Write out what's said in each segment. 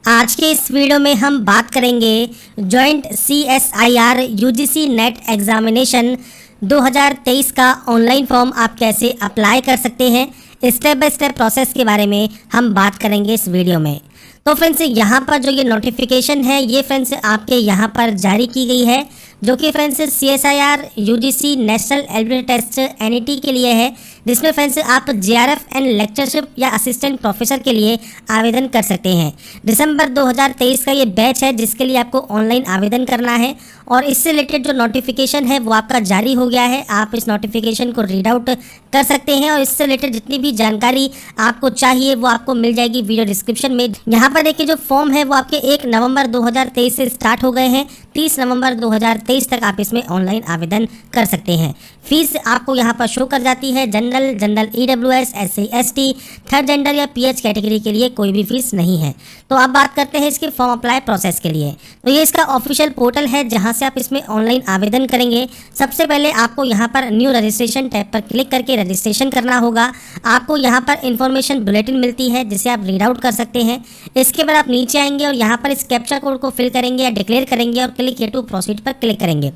आज के इस वीडियो में हम बात करेंगे joint CSIR UGC net examination 2023 का ऑनलाइन फॉर्म आप कैसे अप्लाई कर सकते हैं। स्टेप बाय स्टेप प्रोसेस के बारे में हम बात करेंगे इस वीडियो में। तो फ्रेंड्स यहाँ पर जो ये नोटिफिकेशन है ये फ्रेंड्स आपके यहाँ पर जारी की गई है, जो कि friends CSIR UGC national eligibility test NET के लिए है, जिसमें फ्रेंड्स आप JRF एंड लेक्चरशिप या असिस्टेंट प्रोफेसर के लिए आवेदन कर सकते हैं। दिसंबर 2023 का ये बैच है जिसके लिए आपको ऑनलाइन आवेदन करना है और इससे रिलेटेड जो नोटिफिकेशन है वो आपका जारी हो गया है। आप इस नोटिफिकेशन को रीड आउट कर सकते हैं और इससे रिलेटेड जितनी भी जानकारी आपको चाहिए वो आपको मिल जाएगी वीडियो डिस्क्रिप्शन में। यहाँ पर देखिए जो फॉर्म है वो आपके 1 नवंबर 2023 से स्टार्ट हो गए हैं। 30 नवंबर 2023 तक आप इसमें ऑनलाइन आवेदन कर सकते हैं। फीस आपको यहाँ पर शो कर जाती है। General EWS SC ST third gender या PH कैटेगरी के लिए कोई भी फीस नहीं है। तो अब बात करते हैं इसके फॉर्म अप्लाई प्रोसेस के लिए। तो ये इसका ऑफिशियल पोर्टल है जहाँ से आप इसमें ऑनलाइन आवेदन करेंगे। सबसे पहले आपको यहाँ पर न्यू रजिस्ट्रेशन टैब पर क्लिक करके रजिस्ट्रेशन करना होगा। आपको यहाँ पर इंफॉर्मेशन बुलेटिन मिलती है जिसे आप रीड आउट कर सकते हैं। इसके बाद आप नीचे आएंगे और यहाँ पर इस कैप्चा कोड को फिल करेंगे या डिक्लेयर करेंगे और क्लिक हियर टू प्रोसीड पर क्लिक करेंगे।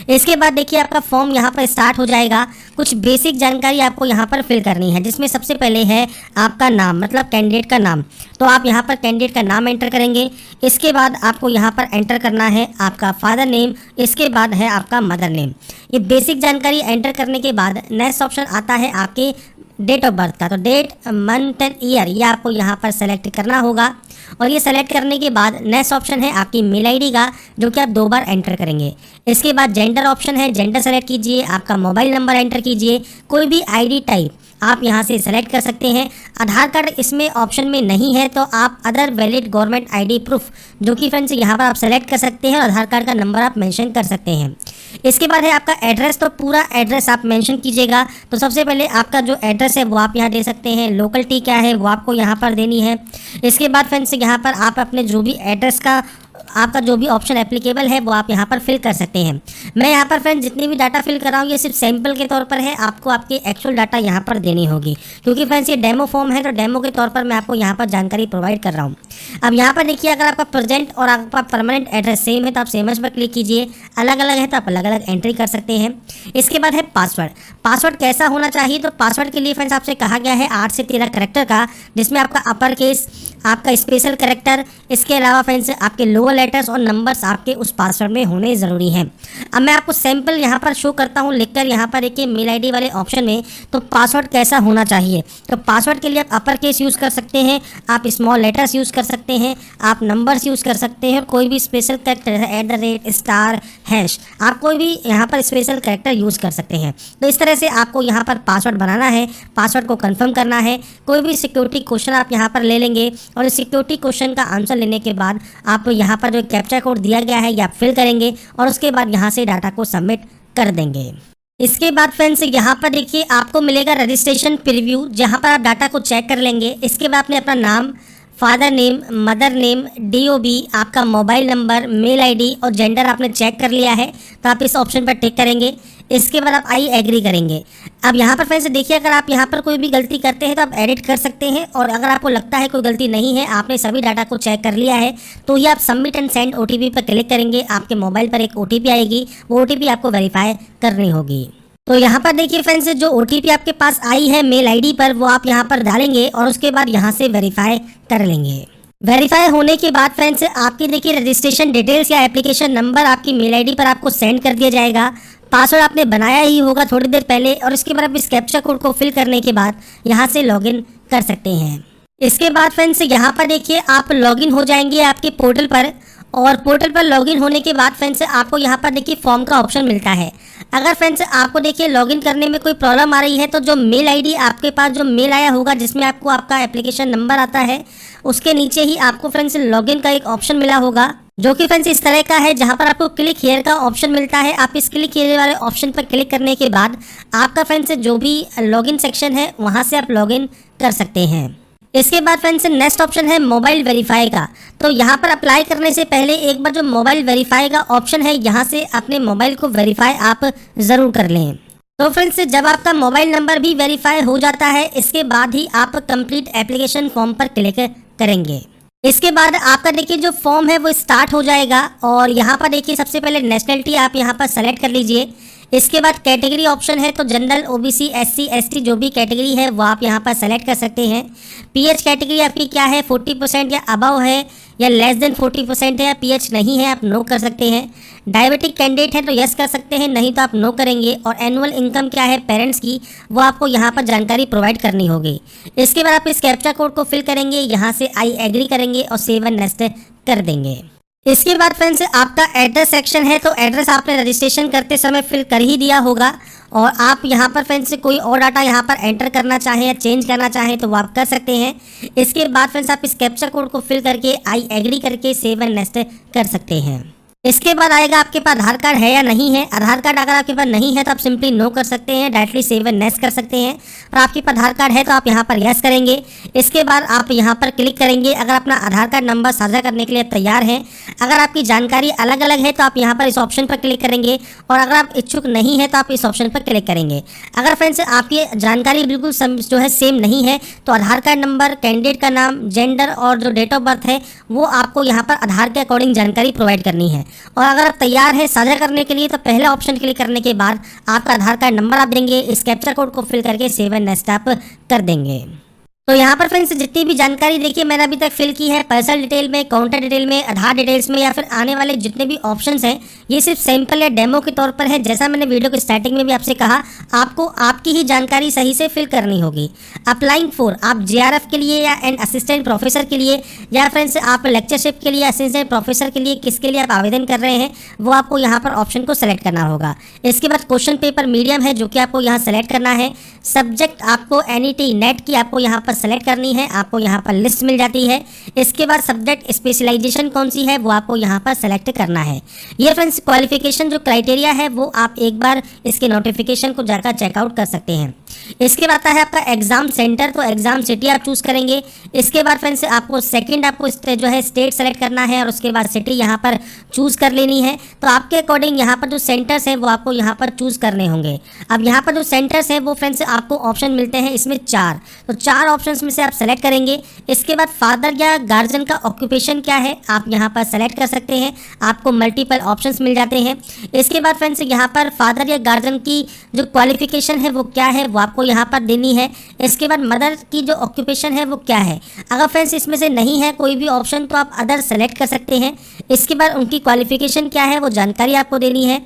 इसके बाद देखिए आपका फॉर्म यहाँ पर स्टार्ट हो जाएगा। कुछ बेसिक जानकारी आपको यहाँ पर फिल करनी है, जिसमें सबसे पहले है आपका नाम, मतलब कैंडिडेट का नाम। तो आप यहाँ पर कैंडिडेट का नाम एंटर करेंगे। इसके बाद आपको यहाँ पर एंटर करना है आपका फादर नेम, इसके बाद है आपका मदर नेम। ये बेसिक जानकारी एंटर करने के बाद नेक्स्ट ऑप्शन आता है आपके डेट ऑफ बर्थ का। तो डेट, मंथ एंड ईयर ये आपको यहाँ पर सेलेक्ट करना होगा और ये सेलेक्ट करने के बाद नेक्स्ट ऑप्शन है आपकी मेल आईडी का, जो कि आप 2 बार एंटर करेंगे। इसके बाद जेंडर ऑप्शन है, जेंडर सेलेक्ट कीजिए। आपका मोबाइल नंबर एंटर कीजिए। कोई भी आईडी टाइप आप यहाँ से सेलेक्ट कर सकते हैं। आधार कार्ड इसमें ऑप्शन में नहीं है तो आप other valid government ID proof, जो कि फ्रेंड्स यहाँ पर आप सेलेक्ट कर सकते हैं और आधार कार्ड का नंबर आप मेंशन कर सकते हैं। इसके बाद है आपका एड्रेस। तो पूरा एड्रेस आप मेंशन कीजिएगा। तो सबसे पहले आपका जो एड्रेस है वो आप यहाँ दे सकते हैं। लोकेलिटी क्या है वो आपको यहाँ पर देनी है। इसके बाद फ्रेंड्स यहाँ पर आप अपने जो भी एड्रेस का आपका जो भी ऑप्शन एप्लीकेबल है वो आप यहाँ पर फिल कर सकते हैं। मैं यहाँ पर फ्रेंड्स जितनी भी डाटा फिल कर रहा हूँ ये सिर्फ सैंपल के तौर पर है। आपको आपकी एक्चुअल डाटा यहाँ पर देनी होगी, क्योंकि फ्रेंड्स ये डेमो फॉर्म है तो डेमो के तौर पर मैं आपको यहाँ पर जानकारी प्रोवाइड कर रहा हूँ। अब यहाँ पर देखिए अगर आपका प्रेजेंट और आपका परमानेंट एड्रेस सेम है तो आप सेम पर क्लिक कीजिए। अलग अलग है तो आप अलग अलग एंट्री कर सकते हैं। इसके बाद है पासवर्ड। पासवर्ड कैसा होना चाहिए? तो पासवर्ड के लिए फ्रेंड्स आपसे कहा गया है 8 से 13 कैरेक्टर का, जिसमें आपका अपर केस, आपका स्पेशल कैरेक्टर, इसके अलावा फ्रेंड्स आपके लोअर लेटर्स और नंबर्स आपके उस पासवर्ड में होने ज़रूरी हैं। अब मैं आपको सैंपल यहाँ पर शो करता हूँ लिखकर। यहाँ पर देखिए मेल आईडी वाले ऑप्शन में तो पासवर्ड कैसा होना चाहिए। तो पासवर्ड के लिए आप अपर केस यूज़ कर सकते हैं, आप स्मॉल लेटर्स यूज़ कर सकते हैं, आप नंबर्स यूज़ कर सकते हैं और कोई भी स्पेशल कैरेक्टर @ हैश आप कोई भी यहाँ पर स्पेशल कैरेक्टर यूज़ कर सकते हैं। तो इस तरह से आपको यहाँ पर पासवर्ड बनाना है, पासवर्ड को कन्फर्म करना है। कोई भी सिक्योरिटी क्वेश्चन आप यहाँ पर ले लेंगे और इस सिक्योरिटी क्वेश्चन का आंसर लेने के बाद आप यहाँ पर जो कैप्चा कोड दिया गया है ये आप फिल करेंगे और उसके बाद यहाँ से डाटा को सबमिट कर देंगे। इसके बाद फ्रेंड्स यहाँ पर देखिए आपको मिलेगा रजिस्ट्रेशन प्रीव्यू, जहाँ पर आप डाटा को चेक कर लेंगे। इसके बाद आपने अपना नाम, father name, mother name, DOB, आपका मोबाइल नंबर, मेल आईडी और जेंडर आपने चेक कर लिया है तो आप इस ऑप्शन पर टिक करेंगे। इसके बाद आप आई एग्री करेंगे। अब यहाँ पर फ्रेंड्स देखिए अगर आप यहाँ पर कोई भी गलती करते हैं तो आप एडिट कर सकते हैं, और अगर आपको लगता है कोई गलती नहीं है, आपने सभी डाटा को चेक कर लिया है, तो ये आप सबमिट एंड सेंड OTP पर क्लिक करेंगे। आपके मोबाइल पर एक OTP आएगी, वो OTP आपको वेरीफाई करनी होगी। तो यहाँ पर देखिए फ्रेंड्स जो OTP आपके पास आई है मेल आईडी पर वो आप यहाँ पर डालेंगे और उसके बाद यहाँ से वेरीफाई कर लेंगे। वेरीफाई होने के बाद फ्रेंड्स आपकी देखिए रजिस्ट्रेशन डिटेल्स या एप्लीकेशन नंबर आपकी मेल आईडी पर आपको सेंड कर दिया जाएगा। पासवर्ड आपने बनाया ही होगा थोड़ी देर पहले और इसके बाद आप इस कैप्चा कोड को फिल करने के बाद यहाँ से लॉगिन कर सकते हैं। इसके बाद फ्रेंड्स यहाँ पर देखिए आप लॉगिन हो जाएंगे आपके पोर्टल पर, और पोर्टल पर लॉगिन होने के बाद फ्रेंड्स आपको यहाँ पर देखिए फॉर्म का ऑप्शन मिलता है। अगर फ्रेंड्स आपको देखिए लॉगिन करने में कोई प्रॉब्लम आ रही है तो जो मेल आईडी आपके पास जो मेल आया होगा जिसमें आपको आपका एप्लीकेशन नंबर आता है उसके नीचे ही आपको फ्रेंड्स लॉगिन का एक ऑप्शन मिला होगा, जो कि फ्रेंड्स इस तरह का है, जहां पर आपको क्लिक हियर का ऑप्शन मिलता है। आप इस क्लिक हियर वाले ऑप्शन पर क्लिक करने के बाद आपका फ्रेंड्स जो भी लॉगिन सेक्शन है वहां से आप लॉगिन कर सकते हैं। इसके बाद फ्रेंड्स नेक्स्ट ऑप्शन है मोबाइल वेरीफाई का। तो यहाँ पर अप्लाई करने से पहले एक बार जो मोबाइल वेरीफाई का ऑप्शन है यहाँ से अपने मोबाइल को वेरीफाई आप ज़रूर कर लें। तो फ्रेंड्स जब आपका मोबाइल नंबर भी वेरीफाई हो जाता है इसके बाद ही आप कंप्लीट एप्लीकेशन फॉर्म पर क्लिक करेंगे। इसके बाद आपका देखिए जो फॉर्म है वो स्टार्ट हो जाएगा और यहाँ पर देखिए सबसे पहले नेशनलिटी आप यहाँ पर सेलेक्ट कर लीजिए। इसके बाद कैटेगरी ऑप्शन है तो जनरल, ओबीसी, एससी, एसटी जो भी कैटेगरी है वो आप यहाँ पर सेलेक्ट कर सकते हैं। पीएच कैटेगरी आपकी क्या है, 40% या अबव है या लेस देन 40% है, या पीएच नहीं है आप नो कर सकते हैं। डायबिटिक कैंडिडेट है तो यस कर सकते हैं, नहीं तो आप नो करेंगे। और एनुअल इनकम क्या है पेरेंट्स की, वो आपको यहाँ पर जानकारी प्रोवाइड करनी होगी। इसके बाद आप इस कैप्चा कोड को फिल करेंगे, यहाँ से आई एग्री करेंगे और सेव एंड नेक्स्ट कर देंगे। इसके बाद फ्रेंड्स आपका एड्रेस सेक्शन है तो एड्रेस आपने रजिस्ट्रेशन करते समय फिल कर ही दिया होगा और आप यहाँ पर फ्रेंड्स कोई और डाटा यहाँ पर एंटर करना चाहें या चेंज करना चाहें तो वो आप कर सकते हैं। इसके बाद फ्रेंड्स आप इस कैप्चा कोड को फिल करके आई एग्री करके सेव एंड नेक्स्ट कर सकते हैं। इसके बाद आएगा आपके पास आधार कार्ड है या नहीं है। आधार कार्ड अगर आपके पास नहीं है तो आप सिंपली नो कर सकते हैं, डायरेक्टली सेव एंड नेक्स्ट कर सकते हैं। और आपके पास आधार कार्ड है तो आप यहाँ पर यस करेंगे। इसके बाद आप यहाँ पर क्लिक करेंगे अगर अपना आधार कार्ड नंबर साझा करने के लिए तैयार हैं। अगर आपकी जानकारी अलग अलग है तो आप यहाँ पर इस ऑप्शन पर क्लिक करेंगे और अगर आप इच्छुक नहीं है तो आप इस ऑप्शन पर क्लिक करेंगे। अगर फ्रेंड्स आपकी जानकारी बिल्कुल जो है सेम नहीं है तो आधार कार्ड नंबर, कैंडिडेट का नाम, जेंडर और जो डेट ऑफ बर्थ है वो आपको यहाँ पर आधार के अकॉर्डिंग जानकारी प्रोवाइड करनी है। और अगर आप तैयार हैं साझा करने के लिए तो पहले ऑप्शन क्लिक करने के बाद आपका आधार कार्ड नंबर आप देंगे, इस कैप्चा कोड को फिल करके सेव एंड नेक्स्ट आप कर देंगे। तो यहाँ पर फ्रेंड्स जितनी भी जानकारी देखिए मैंने अभी तक फिल की है, पर्सनल डिटेल में, काउंटर डिटेल में, आधार डिटेल्स में या फिर आने वाले जितने भी ऑप्शंस हैं ये सिर्फ सैंपल या डेमो के तौर पर है। जैसा मैंने वीडियो के स्टार्टिंग में भी आपसे कहा, आपको आपकी ही जानकारी सही से फिल करनी होगी। अप्लाइंग फॉर आप जेआरएफ के लिए या एंड असिस्टेंट प्रोफेसर के लिए या फ्रेंड्स आप लेक्चरशिप के लिए, असिस्टेंट प्रोफेसर के लिए, किसके लिए आप आवेदन कर रहे हैं वो आपको यहाँ पर ऑप्शन को सेलेक्ट करना होगा। इसके बाद क्वेश्चन पेपर मीडियम है जो कि आपको यहाँ सेलेक्ट करना है। सब्जेक्ट आपको एनईटी नेट की आपको यहाँ पर सेलेक्ट करनी है, आपको यहाँ पर लिस्ट मिल जाती है। इसके बाद सब्जेक्ट स्पेशलाइजेशन कौन सी है वो आपको यहाँ पर सेलेक्ट करना है। ये फ्रेंड्स क्वालिफिकेशन जो क्राइटेरिया है वो आप एक बार इसके नोटिफिकेशन को जाकर चेकआउट कर सकते हैं। इसके बाद आता है आपका एग्जाम सेंटर, तो एग्जाम सिटी आप चूज करेंगे। इसके बाद फ्रेंड्स आपको सेकंड आपको जो है स्टेट सेलेक्ट करना है और उसके बाद सिटी यहाँ पर चूज कर लेनी है। तो आपके अकॉर्डिंग यहाँ पर जो सेंटर्स हैं वो आपको यहाँ पर चूज करने होंगे। अब यहाँ पर जो सेंटर्स हैं वो फ्रेंड्स आपको ऑप्शन मिलते हैं इसमें 4, तो 4 ऑप्शंस में से आप सेलेक्ट करेंगे। इसके बाद फादर या गार्जियन का ऑक्यूपेशन क्या है आप यहाँ पर सेलेक्ट कर सकते हैं, आपको मल्टीपल ऑप्शंस मिल जाते हैं। इसके बाद फ्रेंड्स यहाँ पर फादर या गार्जियन की जो क्वालिफिकेशन है वो क्या है वो आपको यहाँ पर देनी है। इसके बाद मदर की जो ऑक्यूपेशन है वो क्या है। अगर फ्रेंड्स इसमें से नहीं है कोई भी ऑप्शन तो आप अदर सेलेक्ट कर सकते हैं। इसके बाद उनकी क्वालिफिकेशन क्या है वो जानकारी आपको देनी है।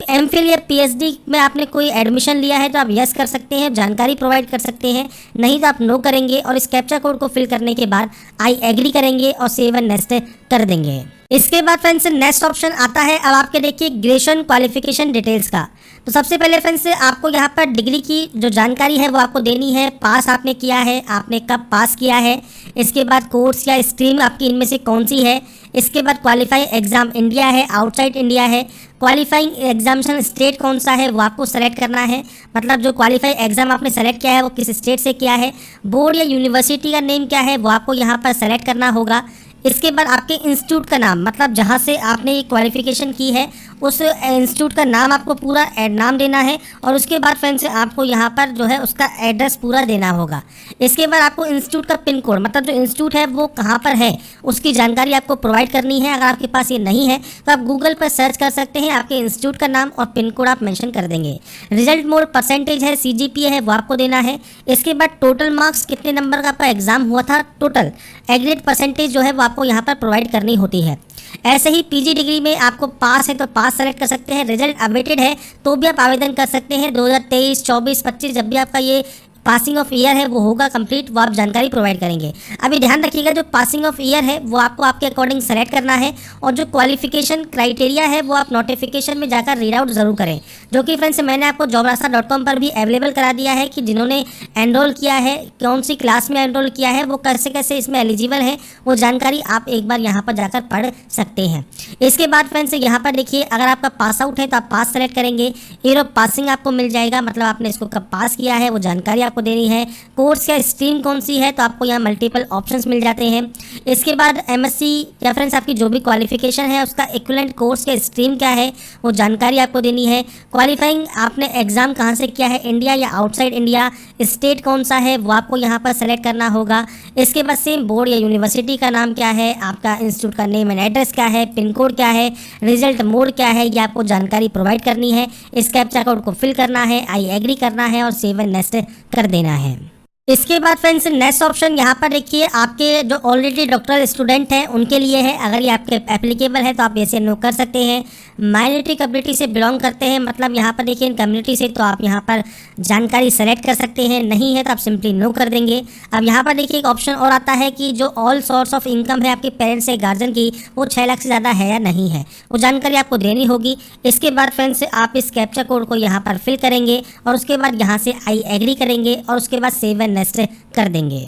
एमफिल या पीएचडी में आपने कोई एडमिशन लिया है तो आप यस कर सकते हैं, जानकारी प्रोवाइड कर सकते हैं, नहीं तो आप नो करेंगे और इस कैप्चा कोड को फिल करने के बाद आई एग्री करेंगे और सेव एंड नेक्स्ट कर देंगे। इसके बाद फ्रेंड्स नेक्स्ट ऑप्शन आता है अब आपके देखिए ग्रेजुएशन क्वालिफिकेशन डिटेल्स का। तो सबसे पहले फ्रेंड्स आपको यहाँ पर डिग्री की जो जानकारी है वो आपको देनी है, पास आपने किया है, आपने कब पास किया है। इसके बाद कोर्स या स्ट्रीम आपकी इनमें से कौन सी है। इसके बाद क्वालिफाइंग एग्जाम इंडिया है, आउटसाइड इंडिया है, क्वालिफाइंग एग्जामिनेशन स्टेट कौन सा है वो आपको सेलेक्ट करना है, मतलब जो क्वालिफाइंग एग्जाम आपने सेलेक्ट किया है वो किस स्टेट से किया है। बोर्ड या यूनिवर्सिटी का नेम क्या है वो आपको यहाँ पर सेलेक्ट करना होगा। इसके बाद आपके इंस्टीट्यूट का नाम, मतलब जहाँ से आपने ये क्वालिफिकेशन की है उस इंस्टीट्यूट का नाम आपको पूरा नाम देना है और उसके बाद फ्रेंड्स आपको यहाँ पर जो है उसका एड्रेस पूरा देना होगा। इसके बाद आपको इंस्टीट्यूट का पिन कोड, मतलब जो इंस्टीट्यूट है वो कहाँ पर है उसकी जानकारी आपको प्रोवाइड करनी है। अगर आपके पास ये नहीं है तो आप गूगल पर सर्च कर सकते हैं, आपके इंस्टीट्यूट का नाम और पिन कोड आप मेंशन कर देंगे। रिजल्ट मोड परसेंटेज है, सीजीपीए है वो आपको देना है। इसके बाद टोटल मार्क्स कितने नंबर का आपका एग्जाम हुआ था, टोटल एग्रीगेट परसेंटेज जो है वो आपको यहाँ पर प्रोवाइड करनी होती है। ऐसे ही पीजी डिग्री में आपको पास है तो पास सेलेक्ट कर सकते हैं, रिजल्ट अवेटेड है तो भी आप आवेदन कर सकते हैं। 2023, 24, 25 जब भी आपका ये पासिंग ऑफ ईयर है वो होगा कंप्लीट, वो आप जानकारी प्रोवाइड करेंगे। अभी ध्यान रखिएगा जो पासिंग ऑफ ईयर है वो आपको आपके अकॉर्डिंग सेलेक्ट करना है और जो क्वालिफिकेशन क्राइटेरिया है वो आप नोटिफिकेशन में जाकर रीड आउट ज़रूर करें, जो कि फ्रेंड्स मैंने आपको jobrasa.com पर भी अवेलेबल करा दिया है कि जिन्होंने एनरोल किया है, कौन सी क्लास में एनरोल किया है, वो कैसे कैसे इसमें एलिजिबल है, वो जानकारी आप एक बार यहाँ पर जाकर पढ़ सकते हैं। इसके बाद फ्रेंड्स यहाँ पर देखिए अगर आपका पास आउट है तो आप पास सेलेक्ट करेंगे, ईयर ऑफ पासिंग आपको मिल जाएगा, मतलब आपने इसको कब पास किया है वो जानकारी आपको देनी है, कोर्स का स्ट्रीम कौन सी है, तो आपको यहाँ मल्टीपल ऑप्शंस मिल जाते हैं। इसके बाद एमएससी या फ्रेंड्स आपकी जो भी क्वालिफिकेशन है उसका इक्विवेलेंट कोर्स का स्ट्रीम क्या है वो जानकारी आपको देनी है। क्वालिफाइंग आपने एग्ज़ाम कहाँ से किया है, इंडिया या आउटसाइड इंडिया, स्टेट कौन सा है वो आपको यहाँ पर सेलेक्ट करना होगा। इसके बाद सेम बोर्ड या यूनिवर्सिटी का नाम क्या है, आपका इंस्टीट्यूट का नेम एंड एड्रेस क्या है, पिन कोड क्या है, रिजल्ट मोड क्या है, ये आपको जानकारी प्रोवाइड करनी है। इस कैप्चा कोड को फिल करना है, आई एग्री करना है और सेव एंड नेक्स्ट कर देना है। इसके बाद फ्रेंड्स नेक्स्ट ऑप्शन यहाँ पर देखिए आपके जो ऑलरेडी डॉक्टरल स्टूडेंट हैं उनके लिए है। अगर ये आपके एप्लीकेबल है तो आप ऐसे नो कर सकते हैं। माइनॉरिटी कम्युनिटी से बिलोंग करते हैं, मतलब यहाँ पर देखिए इन कम्युनिटी से, तो आप यहाँ पर जानकारी सेलेक्ट कर सकते हैं। नहीं है तो आप सिंपली नो कर देंगे। अब यहाँ पर देखिए एक ऑप्शन और आता है कि जो ऑल सोर्स ऑफ इनकम है आपके पेरेंट्स से गार्जियन की वो 6 लाख से ज़्यादा है या नहीं है, वो जानकारी आपको देनी होगी। इसके बाद फ्रेंड्स आप इस कैप्चा कोड को यहाँ पर फिल करेंगे और उसके बाद यहाँ से आई एग्री करेंगे और उसके बाद सेव एंड नेक्स्ट कर देंगे।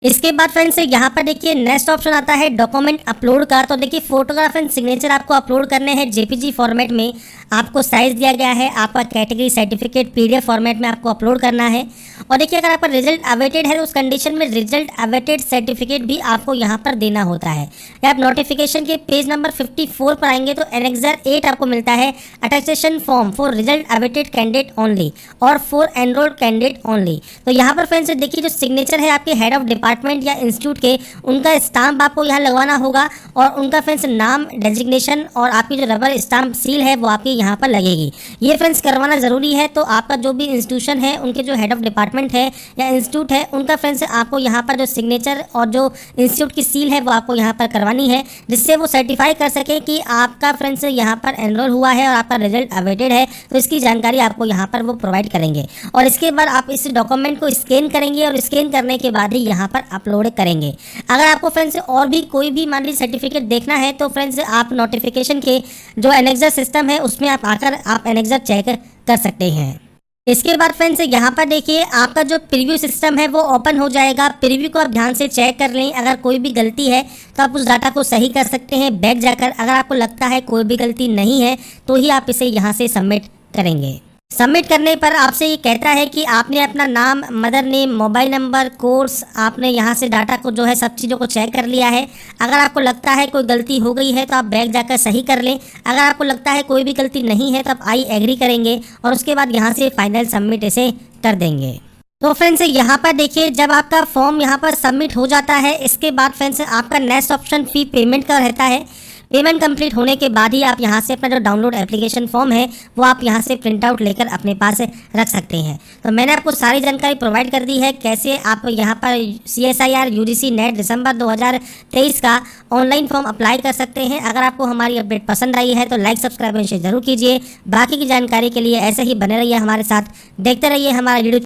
इसके बाद फ्रेंड्स यहाँ पर देखिए नेक्स्ट ऑप्शन आता है डॉक्यूमेंट अपलोड का। तो देखिए फोटोग्राफ एंड सिग्नेचर आपको अपलोड करने हैं जेपीजी फॉर्मेट में। आपको साइज दिया गया है, आपका कैटेगरी सर्टिफिकेट पीडीएफ फॉर्मेट में आपको अपलोड करना है। और देखिए अगर आपका रिजल्ट अवेटेड है तो उस कंडीशन में रिजल्ट अवेटेड सर्टिफिकेट भी आपको यहाँ पर देना होता है। या आप नोटिफिकेशन के पेज नंबर 54 पर आएंगे तो एनेक्सर 8 आपको मिलता है, attestation form for result awaited candidate only और फॉर एनरोल्ड कैंडिडेट ओनली। तो यहाँ पर फ्रेंड्स देखिए जो सिग्नेचर है आपके हेड ऑफ डिपार्टमेंट या इंस्टीट्यूट के, उनका स्टाम्प आपको यहाँ लगवाना होगा और उनका फ्रेंड्स नाम, डेजिग्नेशन और आपकी जो रबर स्टाम्प सील है वो आपकी यहाँ पर लगेगी। ये फ्रेंड्स करवाना ज़रूरी है। तो आपका जो भी इंस्टीट्यूशन है उनके जो हेड ऑफ डिपार्टमेंट है या इंस्टीट्यूट है उनका फ्रेंड्स आपको यहाँ पर जो सिग्नेचर और जो इंस्टीट्यूट की सील है वो आपको यहाँ पर करवानी है, जिससे वो सर्टिफाई कर सके कि आपका फ्रेंड्स यहाँ पर एनरोल हुआ है और आपका रिजल्ट अवेटेड है। तो इसकी जानकारी आपको यहाँ पर वो प्रोवाइड करेंगे और इसके बाद आप इस डॉक्यूमेंट को स्कैन करेंगे और स्कैन करने के बाद ही यहाँ पर अपलोड करेंगे। अगर आपको फ्रेंड्स और भी कोई भी मान लीजिए सर्टिफिकेट देखना है तो फ्रेंड्स आप नोटिफिकेशन के जो एनेक्सर सिस्टम है उसमें आप आकर आप एनेक्सर चेक कर सकते हैं। इसके बाद फ्रेंड्स यहाँ पर देखिए आपका जो प्रीव्यू सिस्टम है वो ओपन हो जाएगा। प्रीव्यू को आप ध्यान से चेक कर लें, अगर कोई भी गलती है तो आप उस डाटा को सही कर सकते हैं बैक जाकर। अगर आपको लगता है कोई भी गलती नहीं है तो ही आप इसे यहाँ से सबमिट करेंगे। सबमिट करने पर आपसे ये कहता है कि आपने अपना नाम, mother name, mobile number, course, आपने यहाँ से डाटा को जो है सब चीज़ों को चेक कर लिया है। अगर आपको लगता है कोई गलती हो गई है तो आप बैक जाकर सही कर लें। अगर आपको लगता है कोई भी गलती नहीं है तो आप आई एग्री करेंगे और उसके बाद यहाँ से फाइनल सबमिट इसे कर देंगे। तो फ्रेंड्स यहाँ पर देखिए जब आपका फॉर्म यहाँ पर सबमिट हो जाता है इसके बाद फ्रेंड्स आपका नेक्स्ट ऑप्शन फी पेमेंट का रहता है। पेमेंट कंप्लीट होने के बाद ही आप यहाँ से अपना जो डाउनलोड एप्लीकेशन फॉर्म है वो आप यहाँ से प्रिंट आउट लेकर अपने पास रख सकते हैं। तो मैंने आपको सारी जानकारी प्रोवाइड कर दी है कैसे आप यहाँ पर CSIR UGC नेट दिसंबर 2023 का ऑनलाइन फॉर्म अप्लाई कर सकते हैं। अगर आपको हमारी अपडेट पसंद आई है तो लाइक, सब्सक्राइब एंड शेयर जरूर कीजिए। बाकी की जानकारी के लिए ऐसे ही बने रहिए हमारे साथ, देखते रहिए हमारा वीडियो।